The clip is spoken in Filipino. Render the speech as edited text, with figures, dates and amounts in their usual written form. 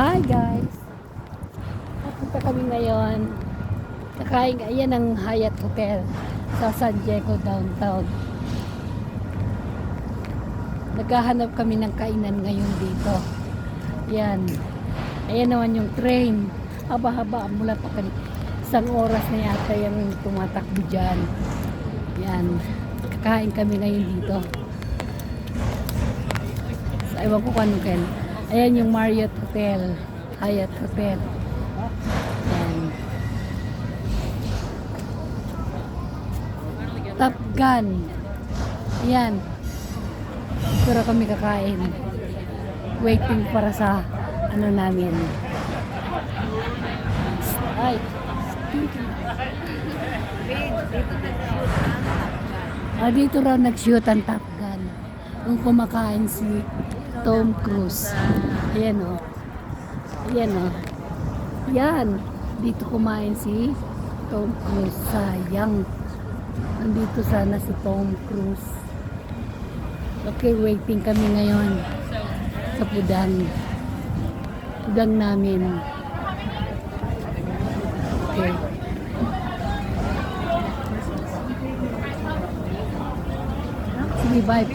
Hi guys! Papunta kami ngayon. Kakain, ayan ang Hyatt Hotel sa San Diego downtown. Naghahanap kami ng kainan ngayon dito. Yan. Ayan naman yung train. Haba-haba mula pa kanina. Isang oras na yata yung tumatakbo dyan. Yan. Kakain kami ngayon dito. So, ewan ko kung ano kayo. Ayan yung Marriott Hotel. Hyatt Hotel. Ayan. Top Gun. Ayan. Pero kami kakain. Waiting para sa ano namin. Ay. Dito raw nag-shoot ang Top Gun. Kung kumakain si Tom Cruise. Ayan o. Ayan o. Yan. Dito kumain si Tom Cruise. Sayang. Nandito sana si Tom Cruise. Okay, waiting kami ngayon sa pudang. Pudang namin. Okay. Sige, bye.